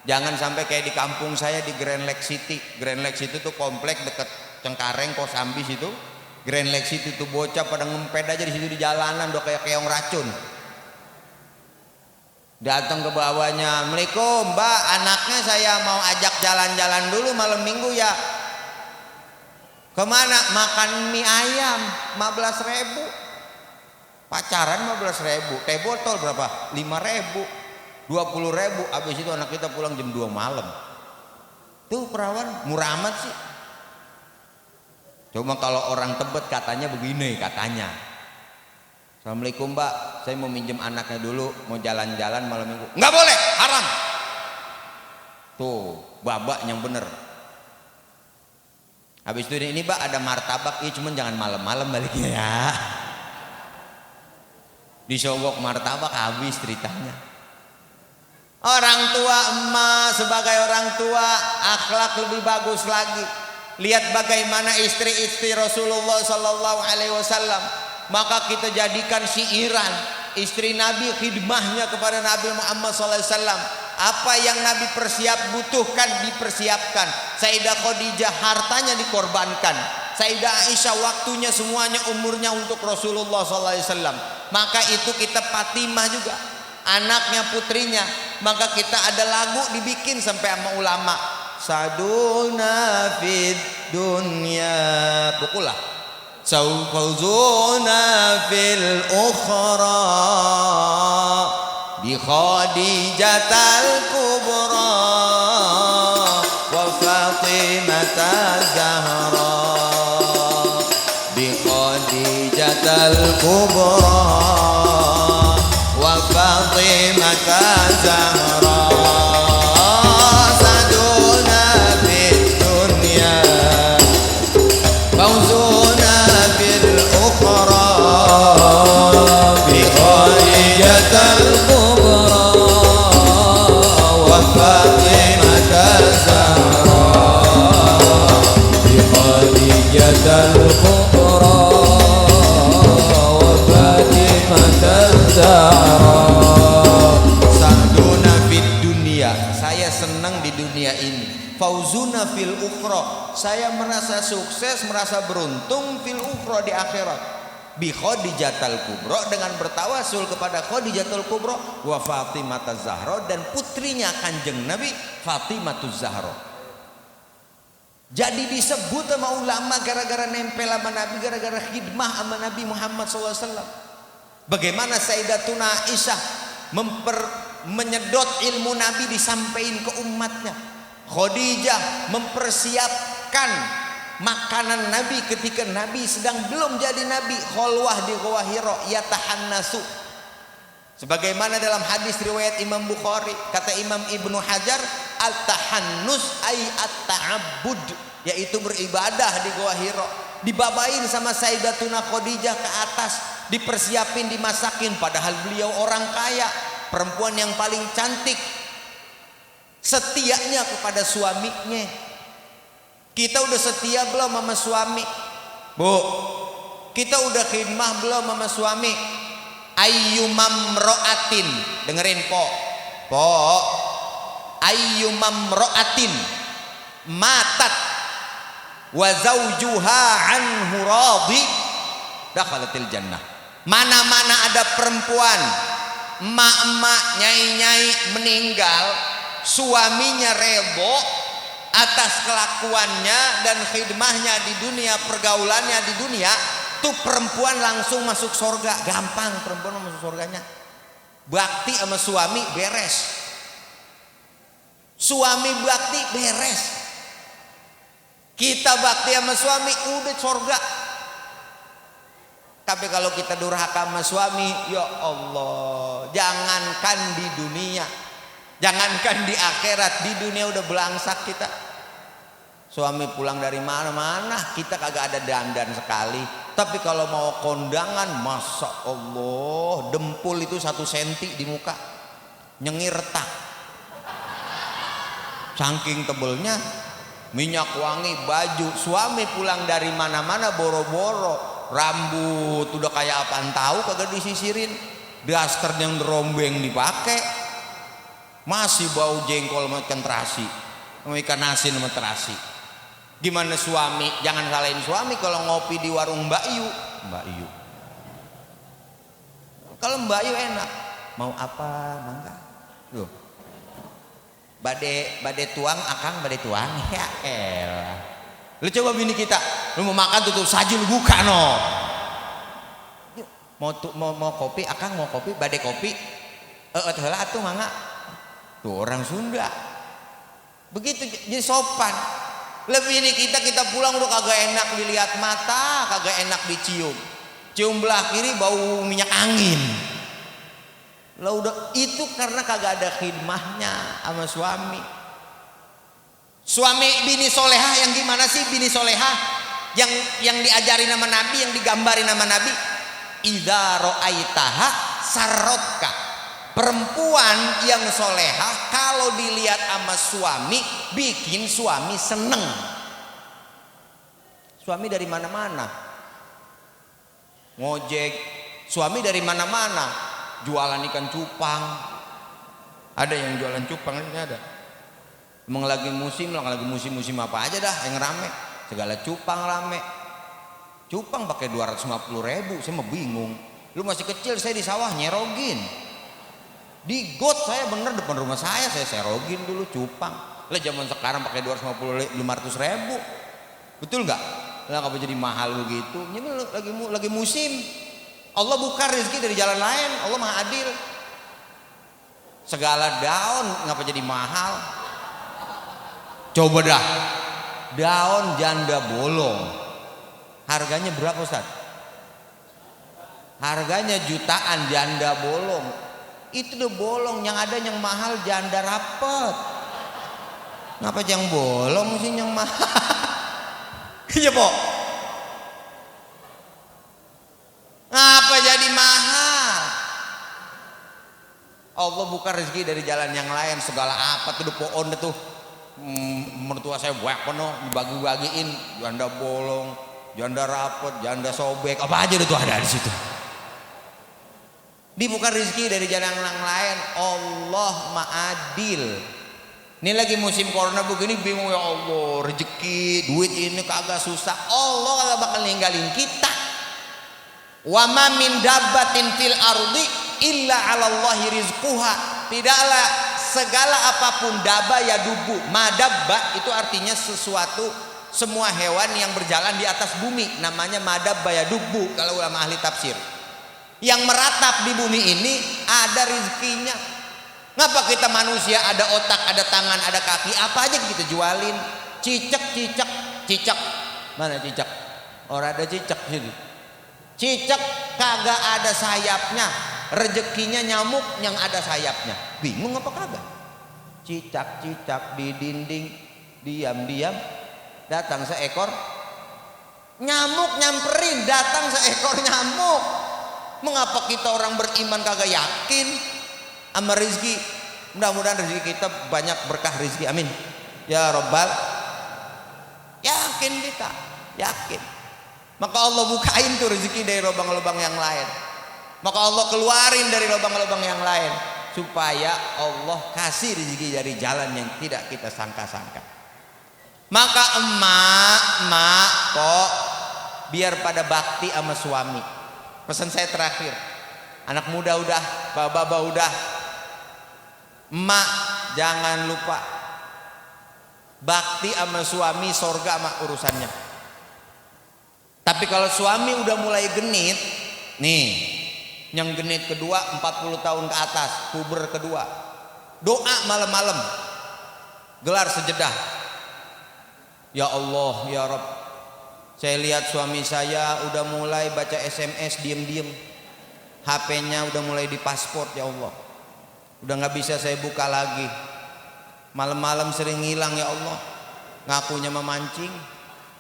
S1: jangan sampai kayak di kampung saya di Grand Lake City. Grand Lake City tuh komplek deket Cengkareng, Kosambi situ. Grand Lake City tuh bocah pada ngemped aja di situ di jalanan, udah kayak keong racun. Datang ke bawahnya, Assalamualaikum Mbak, anaknya saya mau ajak jalan-jalan dulu malam minggu ya. Kemana? Makan mie ayam 15.000. Pacaran 15.000. Teh botol berapa? 5.000, 20.000. Habis itu anak kita pulang jam 2 malam. Tuh perawan murah amat sih. Cuma kalau orang Tebet katanya begini, katanya, Assalamualaikum Mbak, saya mau minjem anaknya dulu, mau jalan-jalan malam minggu. Nggak boleh, haram. Tuh babak yang bener. Habis itu ini Mbak ada martabak, iya cuman jangan malam-malam baliknya ya. Disogok martabak habis ceritanya. Orang tua emak sebagai orang tua akhlak lebih bagus lagi. Lihat bagaimana istri-istri Rasulullah Sallallahu Alaihi Wasallam. Maka kita jadikan syiiran istri Nabi, khidmahnya kepada Nabi Muhammad Sallallahu Alaihi Wasallam. Apa yang Nabi butuhkan dipersiapkan. Sayyidah Khadijah hartanya dikorbankan. Sayyidah Aisyah waktunya semuanya umurnya untuk Rasulullah Sallallahu Alaihi Wasallam. Maka itu kita Fatimah juga, anaknya putrinya. Maka kita ada lagu dibikin sampai sama ulama. Saduna fid dunya, bukulah. Sawfazuna fil ukhra bi Khadijatal kubra wa Fatimata Zahra bi Khadijatal kubra wa Fatimata Zahra. Saya senang di dunia ini. fauzuna fil ukhra, saya merasa sukses, merasa beruntung fil ukhra, di akhirat, bi Khadijatul Kubra, dengan bertawasul kepada Khadijatul Kubra, wa Fatimah Zahra, dan putrinya Kanjeng Nabi Fatimah Zahra. Jadi disebut sama ulama gara-gara nempel sama Nabi, gara-gara khidmah sama Nabi Muhammad SAW. Bagaimana Sayyidatuna Aisyah menyedot ilmu Nabi disampaikan ke umatnya. Khadijah mempersiapkan makanan Nabi ketika Nabi sedang belum jadi Nabi, khalwah di Gua Hira, yatahannasu. Sebagaimana dalam hadis riwayat Imam Bukhari, kata Imam Ibnu Hajar, at-tahannus ay at-ta'abbud, yaitu beribadah di Gua Hira. Dibabain sama Sayyidatuna Khadijah ke atas, dipersiapin, dimasakin, padahal beliau orang kaya, perempuan yang paling cantik, setianya kepada suaminya. Kita udah setia belum sama suami? Bu, kita udah khidmah belum sama suami? Ayyumamro'atin, dengerin po, ayyumamro'atin matat wa zawjuha anhu radhi dakhalatil jannah. Mana-mana ada perempuan, emak-emak, nyai-nyai meninggal, suaminya rebo atas kelakuannya dan khidmahnya di dunia, pergaulannya di dunia, tuh perempuan langsung masuk surga. Gampang perempuan masuk surganya. Bakti sama suami beres. Suami bakti beres. Kita bakti sama suami udah surga. Tapi kalau kita durhaka sama suami, ya Allah, jangankan di dunia, jangankan di akhirat, di dunia udah belangsak kita. Suami pulang dari mana-mana, kita kagak ada dandan sekali. Tapi kalau mau kondangan, masya Allah, dempul itu 1 senti di muka, nyengir retak. Saking tebelnya, minyak wangi, baju. Suami pulang dari mana-mana boro-boro, rambut udah kayak apaan tahu kagak disisirin, daster yang derombeng dipakai, masih bau jengkol sama terasi, sama ikan asin sama terasi. Gimana suami? Jangan salahin suami kalau ngopi di warung Mbak Yu. Mbak Yu, kalau Mbak Yu enak, mau apa mangga? Loh, bade tuang, akang bade tuang, ya elah. Lu coba bini kita, lu mau makan tutup saji, lu buka no. Mau kopi, akang mau kopi, bade kopi, telah tuh mangga. Tuh orang Sunda, begitu jadi sopan. Lebih ini kita pulang udah kagak enak dilihat mata, kagak enak dicium. Cium belah kiri bau minyak angin. Lah udah itu karena kagak ada khidmahnya sama suami. Suami bini solehah yang gimana sih bini solehah? Yang diajarin nama Nabi, yang digambarin nama Nabi. Idza ra'aitaha sarrotka. Perempuan yang solehah kalau dilihat sama suami bikin suami seneng. Suami dari mana-mana ngojek, suami dari mana-mana jualan ikan cupang, ada yang jualan cupang ini ada. Emang lagi musim musim apa aja dah yang rame, segala cupang rame. Cupang pakai 250.000, saya mah bingung. Lu masih kecil, saya di sawah nyerogin. Di got saya bener depan rumah saya serogin dulu cupang. Lah zaman sekarang pakai 500.000. Betul nggak? Lah apa jadi mahal begitu? Ini lagi musim. Allah buka rezeki dari jalan lain. Allah Maha Adil. Segala daun ngapa jadi mahal? Coba dah. Daun janda bolong. Harganya berapa Ustaz? Harganya jutaan janda bolong. Itu udah bolong, yang ada yang mahal janda rapet. Ngapa yang bolong sih yang mahal? Iya po. Ngapa jadi mahal? Allah buka rezeki dari jalan yang lain. Segala apa tuh pohon tuh. Mertua saya banyak penuh dibagi-bagiin, janda bolong, janda rapet, janda sobek, apa aja itu ada di situ. Dibuka rezeki dari jalan yang lain. Allah ma'adil. Ini lagi musim corona begini bingung, ya Allah, rezeki duit ini kagak susah. Allah kagak bakal ninggalin kita. Wa ma min dabbatin fil ardi illa 'ala Allahi rizquha. Tidaklah segala apapun daba ya dubu. Madabba itu artinya sesuatu, semua hewan yang berjalan di atas bumi namanya madabba ya dubu kalau ulama ahli tafsir. Yang meratap di bumi ini ada rizkinya. Ngapa kita manusia ada otak, ada tangan, ada kaki, apa aja kita jualin. Cicak. Mana cicak? Orang ada cicak sini. Cicak kagak ada sayapnya. Rezekinya nyamuk yang ada sayapnya. Bingung apa kagak? Cicak di dinding, diam-diam datang seekor nyamuk nyamperin, datang seekor nyamuk. Mengapa kita orang beriman kagak yakin sama rezeki? Mudah-mudahan rezeki kita banyak berkah rezeki, amin ya robbal. Yakin kita, yakin. Maka Allah bukain tuh rezeki dari lubang-lubang yang lain. Maka Allah keluarin dari lubang-lubang yang lain supaya Allah kasih rezeki dari jalan yang tidak kita sangka-sangka. Maka emak kok biar pada bakti sama suami. Pesan saya terakhir, anak muda udah, bapak-bapak udah, emak jangan lupa bakti sama suami, sorga sama urusannya. Tapi kalau suami udah mulai genit nih, yang genit kedua 40 tahun ke atas, puber kedua, doa malam-malam, gelar sejedah, ya Allah ya Rabb, saya lihat suami saya udah mulai baca SMS diem-diem, HP-nya udah mulai dipaspor, ya Allah udah nggak bisa saya buka lagi, malam-malam sering ngilang, ya Allah ngakunya memancing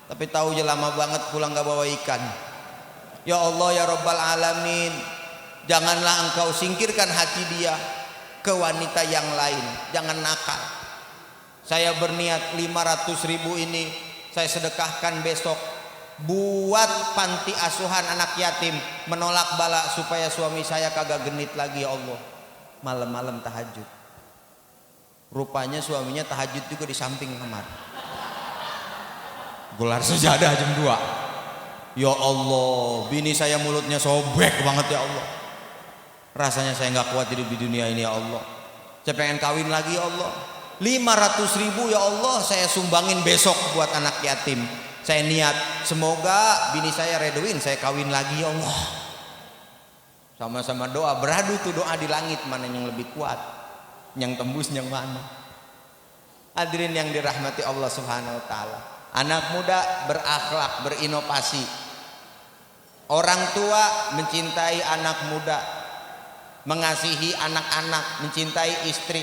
S1: tapi tahu aja lama banget pulang nggak bawa ikan. Ya Allah ya Rabbal Alamin, janganlah engkau singkirkan hati dia ke wanita yang lain, jangan nakal. Saya berniat 500.000 ini saya sedekahkan besok buat panti asuhan anak yatim, menolak bala supaya suami saya kagak genit lagi, ya Allah. Malam-malam tahajud, rupanya suaminya tahajud juga di samping kamar, gelar sejadah jam 2. Ya Allah, bini saya mulutnya sobek banget, ya Allah. Rasanya saya nggak kuat hidup di dunia ini, ya Allah. Saya pengen kawin lagi, ya Allah. 500.000 ya Allah saya sumbangin besok buat anak yatim. Saya niat semoga bini saya redoin saya kawin lagi, ya Allah. Sama-sama doa, beradu tuh doa di langit, mana yang lebih kuat, yang tembus yang mana. Hadirin yang dirahmati Allah Subhanahu wa taala, anak muda berakhlak, berinovasi. Orang tua mencintai anak muda, mengasihi anak-anak, mencintai istri.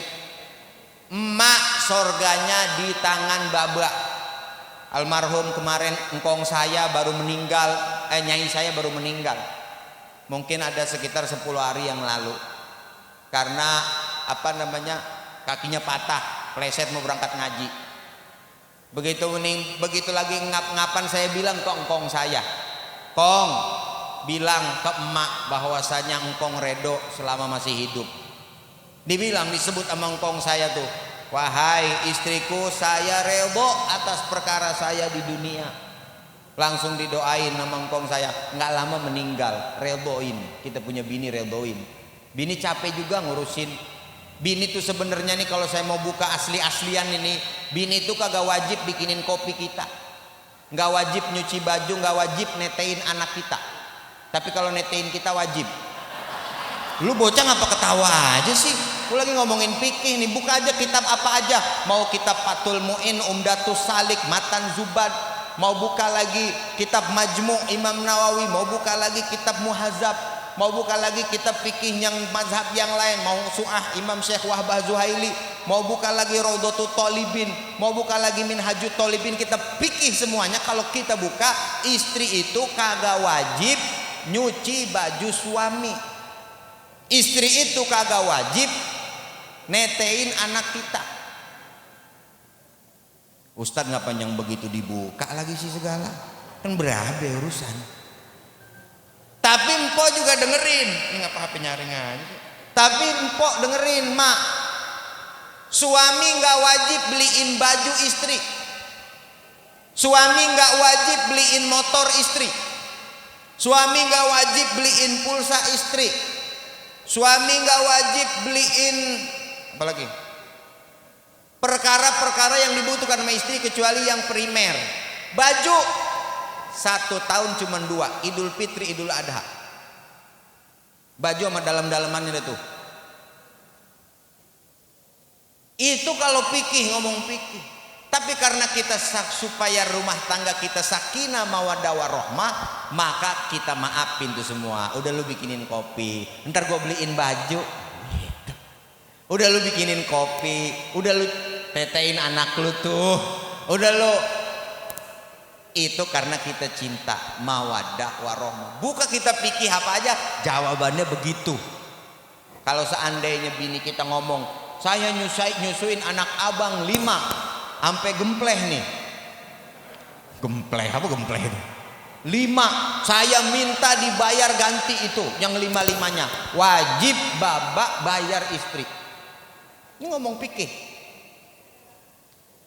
S1: Emak sorganya di tangan baba. Almarhum kemarin engkong saya baru meninggal, nyai saya baru meninggal. Mungkin ada sekitar 10 hari yang lalu. Karena kakinya patah, pleset mau berangkat ngaji. Begitu lagi ngap-ngapan saya bilang ke engkong saya, "Kong, bilang ke emak bahwasanya engkong redo selama masih hidup." Disebut sama engkong saya tuh, "Wahai istriku, saya redo atas perkara saya di dunia." Langsung didoain sama engkong saya, nggak lama meninggal, redoin. Kita punya bini redoin. Bini capek juga ngurusin. Bini tuh sebenarnya nih kalau saya mau buka asli-aslian ini, bini tuh kagak wajib bikinin kopi kita, nggak wajib nyuci baju, nggak wajib netein anak kita. Tapi kalau netein kita wajib. Lu bocah ngapa ketawa aja sih? Lu lagi ngomongin fikih nih, buka aja kitab apa aja. Mau kitab Fathul Mu'in, Umdatus Salik, Matan Zubad, mau buka lagi kitab Majmu' Imam Nawawi, mau buka lagi kitab Muhadzab, mau buka lagi kitab fikih yang mazhab yang lain, mau Su'ah Imam Syekh Wahbah Zuhaili, mau buka lagi Raudhatul Thalibin, mau buka lagi Minhajut Thalibin, kitab fikih semuanya. Kalau kita buka, istri itu kagak wajib nyuci baju suami. Istri itu kagak wajib netein anak kita. Ustadz ngapa yang begitu dibuka lagi sih segala? Kan berabe urusan. Tapi empok juga dengerin. Ini ngapa HP nyaring aja sih? Tapi empok dengerin, mak. Suami nggak wajib beliin baju istri. Suami nggak wajib beliin motor istri. Suami nggak wajib beliin pulsa istri. Suami nggak wajib beliin apa lagi? Perkara-perkara yang dibutuhkan sama istri kecuali yang primer. Baju 1 tahun cuma 2, Idul Fitri, Idul Adha. Baju sama dalam-dalamannya itu. Itu kalau fikih, ngomong fikih. Tapi karena kita supaya rumah tangga kita sakinah mawaddah warahmah, maka kita maafin tuh semua. Udah lu bikinin kopi, ntar gue beliin baju. Udah lu bikinin kopi, udah lu tetein anak lu tuh, udah lu. Itu karena kita cinta mawaddah warahmah. Bukan kita pikir apa aja jawabannya begitu. Kalau seandainya bini kita ngomong, saya nyusuin anak abang 5 sampai gempleh nih. Gempleh apa gempleh itu? 5, saya minta dibayar ganti itu yang 5-5-nya. Wajib babak bayar istri. Ini ngomong pikir.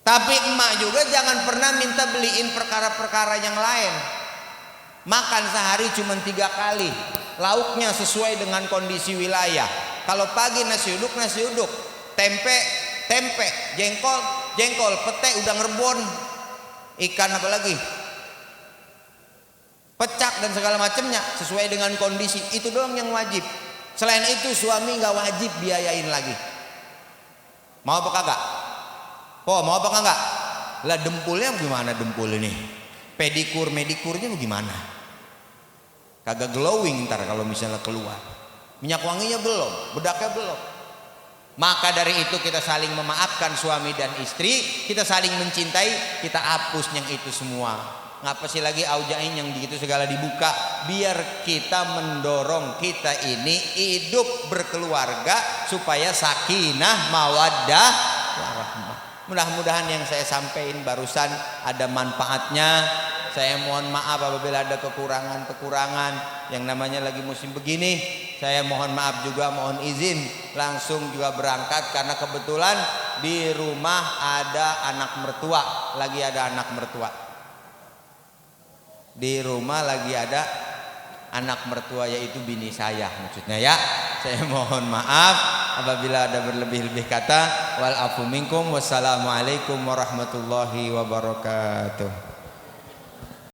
S1: Tapi emak juga jangan pernah minta beliin perkara-perkara yang lain. Makan sehari cuma 3 kali. Lauknya sesuai dengan kondisi wilayah. Kalau pagi nasi uduk, tempe, jengkol, pete, udang rebon, ikan apa lagi, pecak dan segala macamnya sesuai dengan kondisi. Itu doang yang wajib. Selain itu suami nggak wajib biayain lagi. Mau apa kagak? Mau apa kagak? Lah dempulnya gimana dempul ini? Medikurnya gimana? Kagak glowing ntar kalau misalnya keluar. Minyak wanginya belum, bedaknya belum. Maka dari itu kita saling memaafkan suami dan istri, kita saling mencintai, kita hapus yang itu semua. Ngapa sih lagi aujain yang gitu segala dibuka? Biar kita mendorong kita ini hidup berkeluarga supaya sakinah mawaddah warahmah. Mudah-mudahan yang saya sampaikan barusan ada manfaatnya. Saya mohon maaf apabila ada kekurangan-kekurangan. Yang namanya lagi musim begini, saya mohon maaf juga, mohon izin langsung juga berangkat karena kebetulan di rumah ada anak mertua, lagi ada anak mertua. Di rumah lagi ada anak mertua yaitu bini saya maksudnya ya. Saya mohon maaf apabila ada berlebih-lebih kata. Wal afu minkum. Wassalamualaikum warahmatullahi wabarakatuh.